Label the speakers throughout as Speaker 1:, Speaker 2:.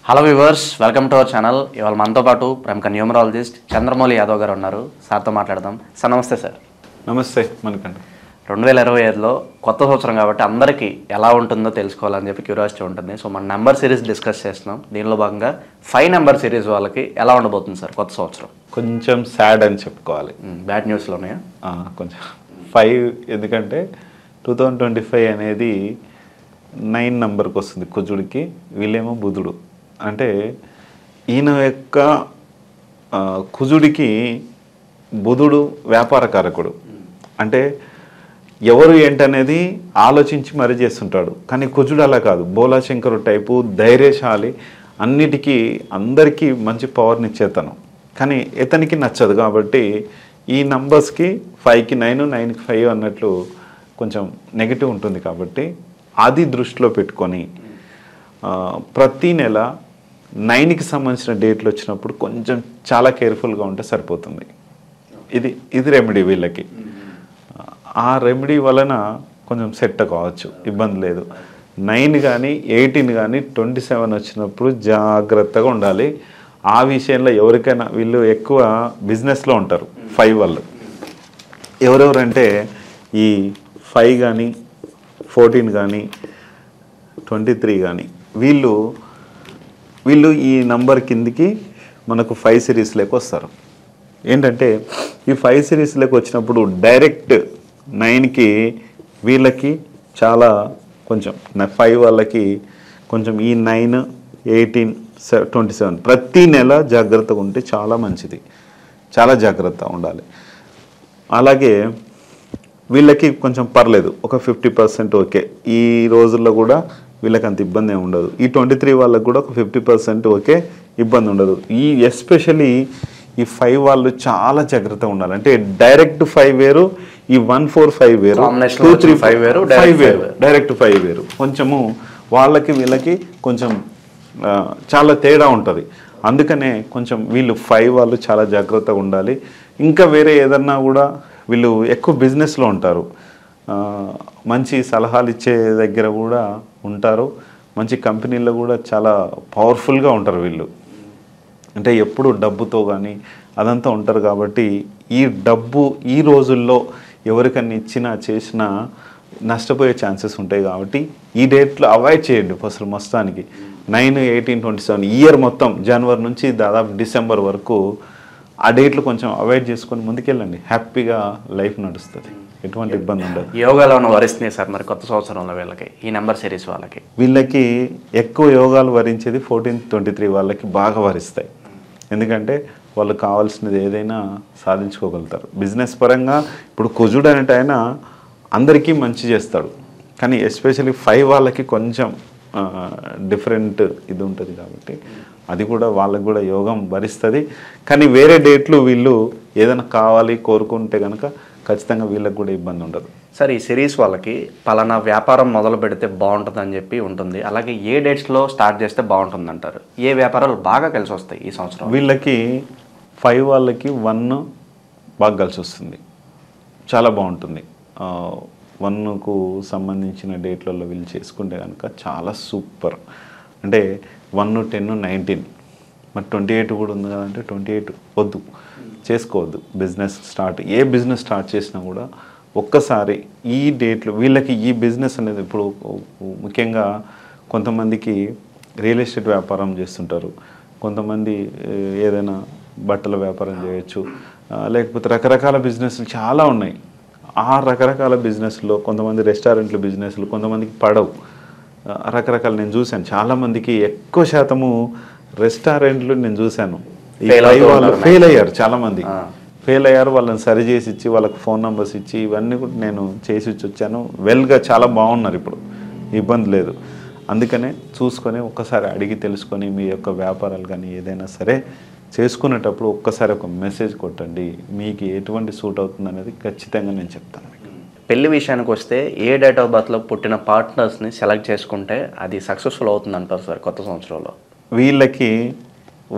Speaker 1: Hello viewers, welcome to our channel. ఇవాళ మనతో పాటు ప్రముఖ న్యూమరాలజిస్ట్ చంద్రమౌళి యాదవ్ గారు ఉన్నారు. సార్తో మాట్లాడదాం. సార్ నమస్తే. సార్
Speaker 2: నమస్తే. మనకండి
Speaker 1: 2025లో కొత్త సంవత్సరం కాబట్టి అందరికీ ఎలా ఉంటుందో తెలుసుకోవాలని చెప్పి క్యూరియాసిటీ ఉంటుంది. సో మన నెంబర్ సిరీస్ డిస్కస్ చేస్తున్నాం. దీనిలో భాగంగా 5 నెంబర్ సిరీస్ వాళ్ళకి ఎలా ఉండబోతుంది సార్ కొత్త సంవత్సరం?
Speaker 2: కొంచెం సాడ్ అని చెప్పుకోవాలి.
Speaker 1: బ్యాడ్ న్యూస్లో ఉన్నాయా?
Speaker 2: కొంచెం 5 ఎందుకంటే 2025 అనేది 9 నెంబర్కి వస్తుంది కుజుడికి, వీళ్ళేమో బుధుడు. అంటే ఈయన యొక్క కుజుడికి బుధుడు వ్యాపారకారకుడు. అంటే ఎవరు ఏంటనేది ఆలోచించి మరీ చేస్తుంటాడు. కానీ కుజుడు అలా కాదు, బోలాశంకరు టైపు, ధైర్యశాలి, అన్నిటికీ అందరికీ మంచి పవర్ని ఇచ్చేతను. కానీ ఇతనికి నచ్చదు. కాబట్టి ఈ నంబర్స్కి 5కి 9, 9కి 5 అన్నట్లు కొంచెం నెగిటివ్ ఉంటుంది. కాబట్టి అది దృష్టిలో పెట్టుకొని ప్రతీ నెల 9కి సంబంధించిన డేట్లు వచ్చినప్పుడు కొంచెం చాలా కేర్ఫుల్గా ఉంటే సరిపోతుంది. ఇది రెమెడీ వీళ్ళకి. ఆ రెమెడీ వలన కొంచెం సెట్ కావచ్చు, ఇబ్బంది లేదు. 9 కానీ 18 కానీ 27 వచ్చినప్పుడు జాగ్రత్తగా ఉండాలి. ఆ విషయంలో ఎవరికైనా వీళ్ళు ఎక్కువ బిజినెస్లో ఉంటారు 5 వాళ్ళు. ఎవరెవరంటే ఈ 5 కానీ 14 కానీ 23 కానీ వీళ్ళు ఈ నంబర్ కిందికి మనకు 5 సిరీస్లోకి వస్తారు. ఏంటంటే ఈ 5 సిరీస్లోకి వచ్చినప్పుడు డైరెక్ట్ 9కి వీళ్ళకి చాలా కొంచెం 5 వాళ్ళకి కొంచెం ఈ 9, 18, 27 ప్రతి నెల జాగ్రత్తగా ఉంటే చాలా మంచిది. చాలా జాగ్రత్తగా ఉండాలి. అలాగే వీళ్ళకి కొంచెం పర్లేదు, ఒక 50% ఓకే. ఈ రోజుల్లో కూడా వీళ్ళకి అంత ఇబ్బంది ఏమి ఉండదు. ఈ 23 వాళ్ళకి కూడా ఒక 50% ఓకే, ఇబ్బంది ఉండదు. ఎస్పెషలీ ఈ 5 వాళ్ళు చాలా జాగ్రత్తగా ఉండాలి. అంటే డైరెక్ట్ 5 వేరు, ఈ 1, 4, 5 వేరు, 2, 3, 5 వేరు, డైరెక్ట్ 5 వేరు. కొంచెము వాళ్ళకి వీళ్ళకి కొంచెం చాలా తేడా ఉంటుంది. అందుకనే కొంచెం వీళ్ళు 5 వాళ్ళు చాలా జాగ్రత్తగా ఉండాలి. ఇంకా వేరే ఏదన్నా కూడా వీళ్ళు ఎక్కువ బిజినెస్లో ఉంటారు, మంచి సలహాలు ఇచ్చే దగ్గర కూడా ఉంటారు, మంచి కంపెనీల్లో కూడా చాలా పవర్ఫుల్గా ఉంటారు వీళ్ళు. అంటే ఎప్పుడు డబ్బుతో కానీ అదంతా ఉంటారు. కాబట్టి ఈ డబ్బు ఈ రోజుల్లో ఎవరికన్నా ఇచ్చినా చేసినా నష్టపోయే ఛాన్సెస్ ఉంటాయి. కాబట్టి ఈ డేట్లో అవాయిడ్ చేయండి అసలు మొత్తానికి. 9, 18, 27 ఇయర్ మొత్తం జనవరి నుంచి దాదాపు డిసెంబర్ వరకు ఆ డేట్లు కొంచెం అవాయిడ్ చేసుకొని ముందుకెళ్ళండి. హ్యాపీగా లైఫ్ నడుస్తుంది, ఎటువంటి ఇబ్బంది ఉండదు.
Speaker 1: యోగాలో ఉన్న వరిస్తున్నాయి సార్ మరి కొత్త సంవత్సరంలో వీళ్ళకి, ఈ నెంబర్ సిరీస్ వాళ్ళకి?
Speaker 2: వీళ్ళకి ఎక్కువ యోగాలు వరించేది 14, 23 వాళ్ళకి బాగా వరిస్తాయి. ఎందుకంటే వాళ్ళు కావాల్సినది ఏదైనా సాధించుకోగలుగుతారు. బిజినెస్ పరంగా ఇప్పుడు కుజుడు అనేట ఆయన అందరికీ మంచి చేస్తాడు. కానీ ఎస్పెషల్లీ 5 వాళ్ళకి కొంచెం డిఫరెంట్ ఇది ఉంటుంది. కాబట్టి అది కూడా వాళ్ళకి కూడా యోగం భరిస్తుంది. కానీ వేరే డేట్లు వీళ్ళు ఏదైనా కావాలి కోరుకుంటే కనుక ఖచ్చితంగా వీళ్ళకి కూడా ఇబ్బంది ఉండదు.
Speaker 1: సార్ ఈ సిరీస్ వాళ్ళకి పలానా వ్యాపారం మొదలు పెడితే బాగుంటుంది అని చెప్పి ఉంటుంది. అలాగే ఏ డేట్స్లో స్టార్ట్ చేస్తే బాగుంటుంది అంటారు? ఏ వ్యాపారాలు బాగా కలిసి వస్తాయి ఈ సంవత్సరం?
Speaker 2: వీళ్ళకి 5 వాళ్ళకి 1 బాగా కలిసి వస్తుంది, చాలా బాగుంటుంది. 1కు సంబంధించిన డేట్లలో వీళ్ళు చేసుకుంటే కనుక చాలా సూపర్. అంటే 1, 10, 19 మరి 28 కూడా ఉంది కదంటే 28 వద్దు, చేసుకోవద్దు. బిజినెస్ స్టార్ట్, ఏ బిజినెస్ స్టార్ట్ చేసినా కూడా ఒక్కసారి ఈ డేట్లు వీళ్ళకి ఈ బిజినెస్ అనేది ఇప్పుడు ముఖ్యంగా కొంతమందికి రియల్ ఎస్టేట్ వ్యాపారం చేస్తుంటారు, కొంతమంది ఏదైనా బట్టల వ్యాపారం చేయొచ్చు, లేకపోతే రకరకాల బిజినెస్లు చాలా ఉన్నాయి. ఆ రకరకాల బిజినెస్లో కొంతమంది రెస్టారెంట్లు బిజినెస్లు, కొంతమందికి పడవు, రకరకాలు నేను చూశాను. చాలామందికి ఎక్కువ శాతము రెస్టారెంట్లు నేను చూశాను వాళ్ళు ఫెయిల్ అయ్యారు. చాలామంది ఫెయిల్ అయ్యారు. వాళ్ళని సరి చేసి ఇచ్చి వాళ్ళకి ఫోన్ నెంబర్స్ ఇచ్చి ఇవన్నీ కూడా నేను చేసి వచ్చాను. వెల్గా చాలా బాగున్నారు, ఇప్పుడు ఇబ్బంది లేదు. అందుకనే చూసుకొని ఒక్కసారి అడిగి తెలుసుకొని మీ యొక్క వ్యాపారాలు కానీ ఏదైనా సరే చేసుకునేటప్పుడు ఒక్కసారి ఒక మెసేజ్ కొట్టండి. మీకు ఎటువంటి సూట్ అవుతుంది అనేది ఖచ్చితంగా నేను చెప్తాను.
Speaker 1: పెళ్లి విషయానికి వస్తే ఏ డేట్ ఆఫ్ బర్త్లో పుట్టిన పార్ట్నర్స్ని సెలెక్ట్ చేసుకుంటే అది సక్సెస్ఫుల్ అవుతుంది అంటారు సార్ కొత్త సంవత్సరంలో?
Speaker 2: వీళ్ళకి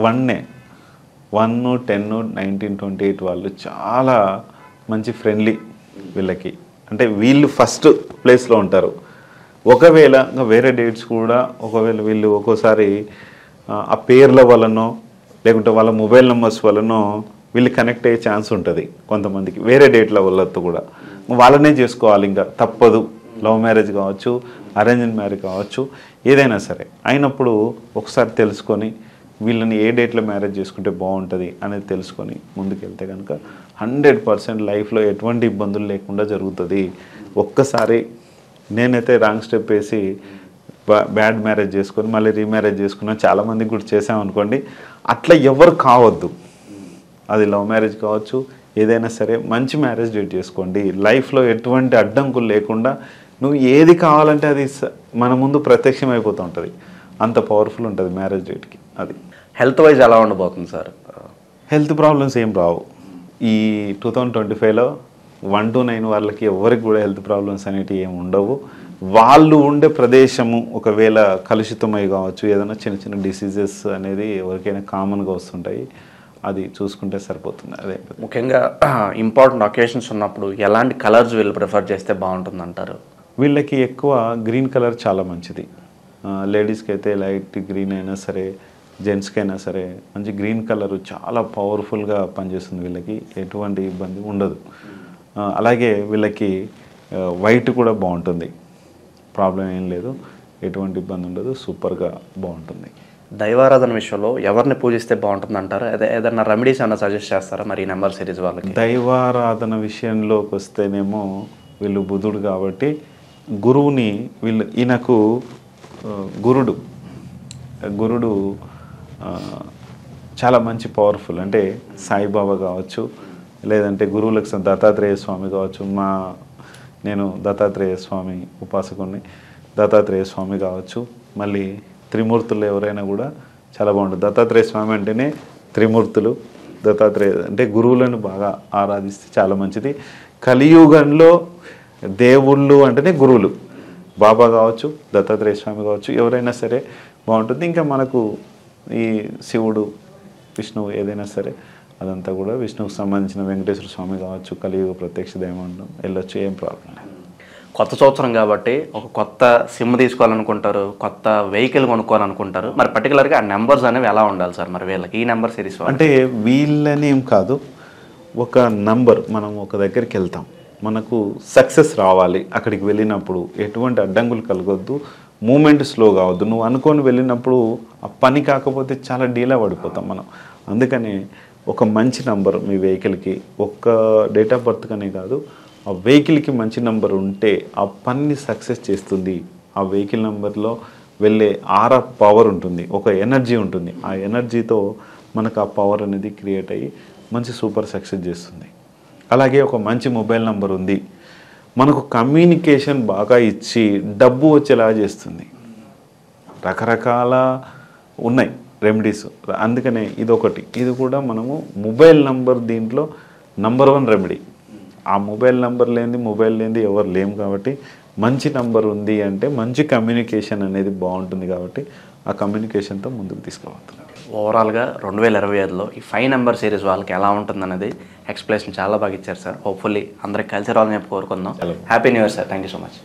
Speaker 2: 1, 10, 19, 28 వాళ్ళు చాలా మంచి ఫ్రెండ్లీ వీళ్ళకి. అంటే వీళ్ళు ఫస్ట్ ప్లేస్లో ఉంటారు. ఒకవేళ వేరే డేట్స్ కూడా ఒకవేళ వీళ్ళు ఒక్కోసారి ఆ పేర్ల వలనో లేకుంటే వాళ్ళ మొబైల్ నెంబర్స్ వలనో వీళ్ళు కనెక్ట్ అయ్యే ఛాన్స్ ఉంటుంది కొంతమందికి, వేరే డేట్ల వాళ్ళతో కూడా. వాళ్ళనే చేసుకోవాలి, ఇంకా తప్పదు. లవ్ మ్యారేజ్ కావచ్చు, అరేంజ్డ్ మ్యారేజ్ కావచ్చు, ఏదైనా సరే అయినప్పుడు ఒకసారి తెలుసుకొని వీళ్ళని ఏ డేట్లో మ్యారేజ్ చేసుకుంటే బాగుంటుంది అనేది తెలుసుకొని ముందుకెళ్తే కనుక 100% లైఫ్లో ఎటువంటి ఇబ్బందులు లేకుండా జరుగుతుంది. ఒక్కసారి నేనైతే రాంగ్ స్టెప్ వేసి బ్యాడ్ మ్యారేజ్ చేసుకొని మళ్ళీ రీమ్యారేజ్ చేసుకున్నా, చాలామందికి కూడా చేసామనుకోండి. అట్లా ఎవరు కావద్దు. అది లవ్ మ్యారేజ్ కావచ్చు, ఏదైనా సరే మంచి మ్యారేజ్ డేట్ చేసుకోండి. లైఫ్లో ఎటువంటి అడ్డంకులు లేకుండా నువ్వు ఏది కావాలంటే అది మన ముందు ప్రత్యక్షం అయిపోతూ ఉంటుంది. అంత పవర్ఫుల్ ఉంటుంది మ్యారేజ్ డేట్కి. అది
Speaker 1: హెల్త్ వైజ్ ఎలా ఉండబోతుంది సార్?
Speaker 2: హెల్త్ ప్రాబ్లమ్స్ ఏం రావు. ఈ 2025లో 1 to 9 వాళ్ళకి ఎవరికి కూడా హెల్త్ ప్రాబ్లమ్స్ అనేటివి ఏమి ఉండవు. వాళ్ళు ఉండే ప్రదేశము ఒకవేళ కలుషితమై కావచ్చు, ఏదైనా చిన్న చిన్న డిసీజెస్ అనేది ఎవరికైనా కామన్గా వస్తుంటాయి. అది చూసుకుంటే సరిపోతుంది. అదే
Speaker 1: ముఖ్యంగా ఇంపార్టెంట్ ఒకేషన్స్ ఉన్నప్పుడు ఎలాంటి కలర్స్ వీళ్ళు ప్రిఫర్ చేస్తే బాగుంటుంది అంటారు?
Speaker 2: వీళ్ళకి ఎక్కువ గ్రీన్ కలర్ చాలా మంచిది. లేడీస్కి అయితే లైట్ గ్రీన్ అయినా సరే, జెంట్స్కి అయినా సరే మంచి గ్రీన్ కలర్ చాలా పవర్ఫుల్గా పనిచేస్తుంది. వీళ్ళకి ఎటువంటి ఇబ్బంది ఉండదు. అలాగే వీళ్ళకి వైట్ కూడా బాగుంటుంది, ప్రాబ్లం ఏం లేదు, ఎటువంటి ఇబ్బంది ఉండదు, సూపర్గా బాగుంటుంది.
Speaker 1: దైవారాధన విషయంలో ఎవరిని పూజిస్తే బాగుంటుంది అంటారు? అదే ఏదైనా రెమెడీస్ ఏమైనా సజెస్ట్ చేస్తారా మరి ఈ నెంబర్ సిరీస్ వాళ్ళకి?
Speaker 2: దైవారాధన విషయంలోకి వస్తేనేమో వీళ్ళు బుధుడు కాబట్టి గురువుని ఈయనకు గురుడు చాలా మంచి పవర్ఫుల్. అంటే సాయిబాబా కావచ్చు, లేదంటే గురువులకు దత్తాత్రేయ స్వామి కావచ్చు. నేను దత్తాత్రేయ స్వామి ఉపాసకుని, దత్తాత్రేయ స్వామి కావచ్చు. మళ్ళీ త్రిమూర్తులు ఎవరైనా కూడా చాలా బాగుంటుంది. దత్తాత్రేయ స్వామి అంటేనే త్రిమూర్తులు. దత్తాత్రేయ అంటే గురువులను బాగా ఆరాధిస్తే చాలా మంచిది. కలియుగంలో దేవుళ్ళు అంటేనే గురువులు. బాబా కావచ్చు, దత్తాత్రేయ స్వామి కావచ్చు, ఎవరైనా సరే బాగుంటుంది. ఇంకా మనకు ఈ శివుడు, విష్ణువు ఏదైనా సరే అదంతా కూడా విష్ణువుకు సంబంధించిన వెంకటేశ్వర స్వామి కావచ్చు, కలియుగ ప్రత్యక్ష దైవం వెళ్ళొచ్చు, ఏం ప్రాబ్లం లేదు.
Speaker 1: కొత్త సంవత్సరం కాబట్టి ఒక కొత్త సిమ్ తీసుకోవాలనుకుంటారు, కొత్త వెహికల్ కొనుక్కోవాలనుకుంటారు. మరి పర్టికులర్గా ఆ నెంబర్స్ అనేవి ఎలా ఉండాలి సార్ మరి వీళ్ళకి ఈ నెంబర్ సిరీస్?
Speaker 2: అంటే వీళ్ళనేం కాదు, ఒక నంబర్ మనం ఒక దగ్గరికి వెళ్తాం, మనకు సక్సెస్ రావాలి. అక్కడికి వెళ్ళినప్పుడు ఎటువంటి అడ్డంకులు కలగొద్దు, మూమెంట్ స్లో కావద్దు. నువ్వు అనుకొని వెళ్ళినప్పుడు ఆ పని కాకపోతే చాలా డీలా పడిపోతాం మనం. అందుకని ఒక మంచి నంబర్ మీ వెహికల్కి, ఒక్క డేట్ ఆఫ్ బర్త్కనే కాదు, ఆ వెహికల్కి మంచి నెంబర్ ఉంటే ఆ పనిని సక్సెస్ చేస్తుంది. ఆ వెహికల్ నెంబర్లో వెళ్ళే ఆరా పవర్ ఉంటుంది, ఒక ఎనర్జీ ఉంటుంది. ఆ ఎనర్జీతో మనకు ఆ పవర్ అనేది క్రియేట్ అయ్యి మంచి సూపర్ సక్సెస్ చేస్తుంది. అలాగే ఒక మంచి మొబైల్ నెంబర్ ఉంది, మనకు కమ్యూనికేషన్ బాగా ఇచ్చి డబ్బు వచ్చేలా చేస్తుంది. రకరకాల ఉన్నాయి రెమెడీస్. అందుకనే ఇదొకటి, ఇది కూడా మనము మొబైల్ నెంబర్ దీంట్లో నంబర్ 1 రెమెడీ. ఆ మొబైల్ నెంబర్ లేనిది ఎవరు లేము కాబట్టి మంచి నెంబర్ ఉంది అంటే మంచి కమ్యూనికేషన్ అనేది బాగుంటుంది కాబట్టి ఆ కమ్యూనికేషన్తో ముందుకు తీసుకుపోతున్నాం.
Speaker 1: ఓవరాల్గా 2025లో ఈ 5 నెంబర్ సిరీస్ వాళ్ళకి ఎలా ఉంటుందనేది ఎక్స్ప్లెనేషన్ చాలా బాగా ఇచ్చారు సార్. హోప్ఫుల్లీ అందరికి కలిసి రావాలని చెప్పి కోరుకుందాం. Happy new year sir. Thank you so much.